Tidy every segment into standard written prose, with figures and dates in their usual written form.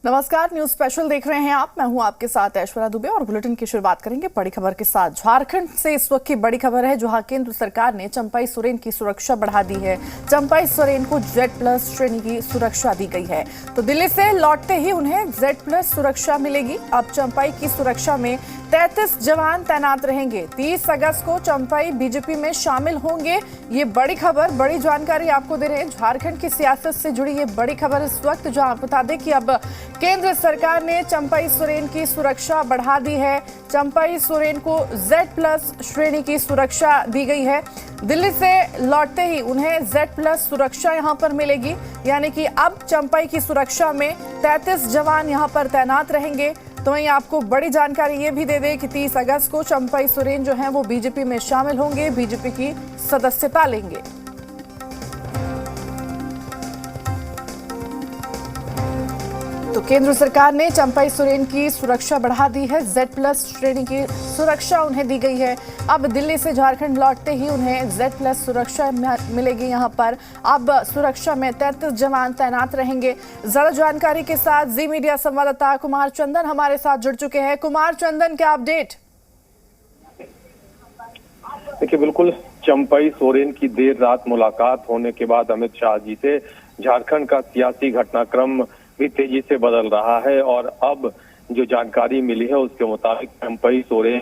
नमस्कार, news special देख रहे हैं आप। मैं हूं आपके साथ ऐश्वर्या दुबे और बुलेटिन की शुरुआत करेंगे बड़ी खबर के साथ। झारखंड से इस वक्त की बड़ी खबर है, जहां केंद्र सरकार ने चंपाई सोरेन की सुरक्षा बढ़ा दी है। चंपाई सोरेन को Z+ श्रेणी की सुरक्षा दी गई है। तो दिल्ली से लौटते ही उन्हें Z+ सुरक्षा मिलेगी। अब चंपाई की सुरक्षा में 33 जवान तैनात रहेंगे। 30 अगस्त को चंपाई बीजेपी में शामिल होंगे। ये बड़ी खबर, बड़ी जानकारी आपको दे रहे हैं। झारखंड की सियासत से जुड़ी ये बड़ी खबर इस वक्त, जहां आप बता दें कि अब केंद्र सरकार ने चंपाई सोरेन की सुरक्षा बढ़ा दी है। चंपाई सोरेन को Z+ श्रेणी की सुरक्षा दी गई है। दिल्ली से लौटते ही उन्हें Z+ सुरक्षा यहां पर मिलेगी, यानी कि अब चंपाई की सुरक्षा में 33 जवान यहां पर तैनात रहेंगे। तो वहीं आपको बड़ी जानकारी ये भी दे दें कि 30 अगस्त को चंपाई सोरेन जो हैं वो बीजेपी में शामिल होंगे, बीजेपी की सदस्यता लेंगे। तो केंद्र सरकार ने चंपाई सोरेन की सुरक्षा बढ़ा दी है। Z+ श्रेणी की सुरक्षा उन्हें दी गई है। अब दिल्ली से झारखंड लौटते ही उन्हें Z+ सुरक्षा मिलेगी। यहां पर अब सुरक्षा में 33 जवान तैनात रहेंगे। ज्यादा जानकारी के साथ जी मीडिया संवाददाता कुमार चंदन हमारे साथ जुड़ चुके हैं। कुमार चंदन, क्या अपडेट? देखिए, बिल्कुल चंपाई सोरेन की देर रात मुलाकात होने के बाद अमित शाह जी से झारखंड का सियासी घटनाक्रम भी तेजी से बदल रहा है। और अब जो जानकारी मिली है उसके मुताबिक चंपाई सोरेन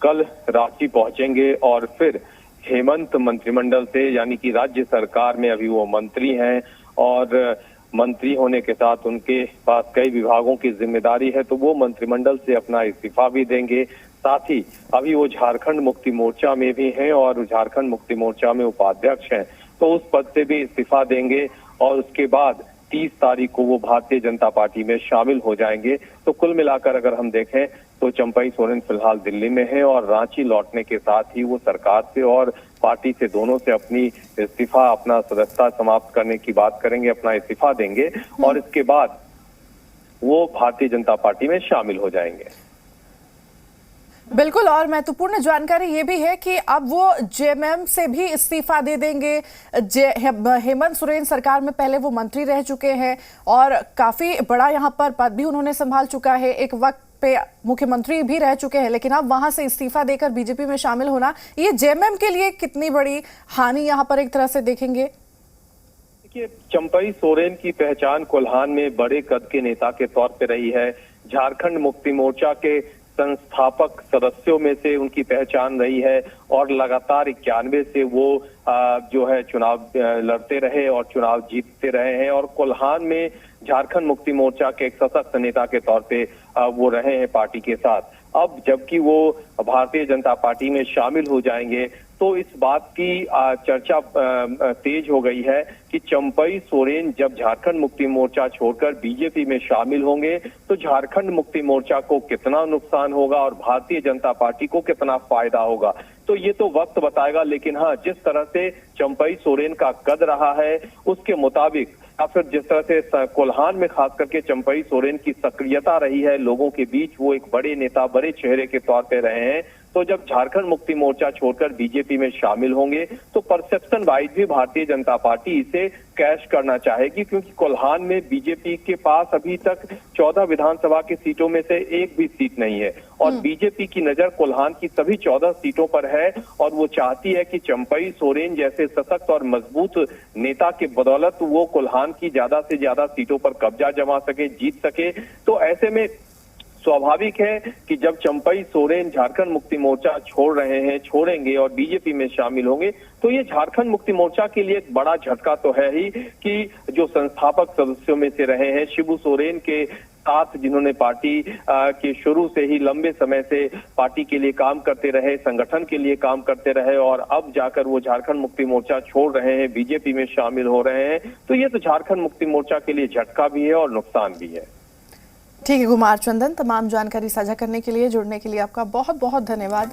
कल रांची पहुंचेंगे और फिर हेमंत मंत्रिमंडल से, यानी कि राज्य सरकार में अभी वो मंत्री हैं और मंत्री होने के साथ उनके पास कई विभागों की जिम्मेदारी है, तो वो मंत्रिमंडल से अपना इस्तीफा भी देंगे। साथ ही अभी वो झारखंड मुक्ति मोर्चा में भी हैं और झारखंड मुक्ति मोर्चा में उपाध्यक्ष हैं, तो उस पद से भी इस्तीफा देंगे और उसके बाद 30 तारीख को वो भारतीय जनता पार्टी में शामिल हो जाएंगे। तो कुल मिलाकर अगर हम देखें तो चंपाई सोरेन फिलहाल दिल्ली में है और रांची लौटने के साथ ही वो सरकार से और पार्टी से दोनों से अपनी इस्तीफा, अपना सदस्यता समाप्त करने की बात करेंगे, अपना इस्तीफा देंगे और इसके बाद वो भारतीय जनता पार्टी में शामिल हो जाएंगे। बिल्कुल, और महत्वपूर्ण जानकारी ये भी है कि अब वो JMM से भी इस्तीफा दे देंगे। हेमंत सोरेन सरकार में पहले वो मंत्री रह चुके हैं और काफी बड़ा यहाँ पर पद भी उन्होंने संभाल चुका है। एक वक्त पे मुख्यमंत्री भी रह चुके हैं, लेकिन अब वहां से इस्तीफा देकर बीजेपी में शामिल होना, ये JMM के लिए कितनी बड़ी हानि यहाँ पर एक तरह से देखेंगे? देखिए, चंपाई सोरेन की पहचान कोल्हान में बड़े कद के नेता के तौर पर रही है। झारखंड मुक्ति मोर्चा के संस्थापक सदस्यों में से उनकी पहचान रही है और लगातार 91 से वो जो है चुनाव लड़ते रहे और चुनाव जीतते रहे हैं और कोल्हान में झारखंड मुक्ति मोर्चा के एक सशक्त नेता के तौर पे वो रहे हैं पार्टी के साथ। अब जबकि वो भारतीय जनता पार्टी में शामिल हो जाएंगे तो इस बात की चर्चा तेज हो गई है कि चंपाई सोरेन जब झारखंड मुक्ति मोर्चा छोड़कर बीजेपी में शामिल होंगे तो झारखंड मुक्ति मोर्चा को कितना नुकसान होगा और भारतीय जनता पार्टी को कितना फायदा होगा, तो ये तो वक्त बताएगा। लेकिन हाँ, जिस तरह से चंपाई सोरेन का कद रहा है उसके मुताबिक या फिर जिस तरह से कोल्हान में खास करके चंपाई सोरेन की सक्रियता रही है लोगों के बीच, वो एक बड़े नेता, बड़े चेहरे के तौर पे रहे हैं, तो जब झारखंड मुक्ति मोर्चा छोड़कर बीजेपी में शामिल होंगे तो परसेप्शन वाइज भी भारतीय जनता पार्टी इसे कैश करना चाहेगी, क्योंकि कोल्हान में बीजेपी के पास अभी तक 14 विधानसभा की सीटों में से एक भी सीट नहीं है और बीजेपी की नजर कोल्हान की सभी 14 सीटों पर है और वो चाहती है कि चंपाई सोरेन जैसे सशक्त और मजबूत नेता के बदौलत वो कोल्हान की ज्यादा से ज्यादा सीटों पर कब्जा जमा सके, जीत सके। तो ऐसे में स्वाभाविक है कि जब चंपाई सोरेन झारखंड मुक्ति मोर्चा छोड़ेंगे और बीजेपी में शामिल होंगे तो ये झारखंड मुक्ति मोर्चा के लिए एक बड़ा झटका तो है ही कि जो संस्थापक सदस्यों में से रहे हैं, शिबू सोरेन के साथ जिन्होंने पार्टी के शुरू से ही लंबे समय से पार्टी के लिए काम करते रहे, संगठन के लिए काम करते रहे और अब जाकर वो झारखंड मुक्ति मोर्चा छोड़ रहे हैं, बीजेपी में शामिल हो रहे हैं, तो ये तो झारखंड मुक्ति मोर्चा के लिए झटका भी है और नुकसान भी है। ठीक है कुमार चंदन, तमाम जानकारी साझा करने के लिए, जुड़ने के लिए आपका बहुत बहुत धन्यवाद।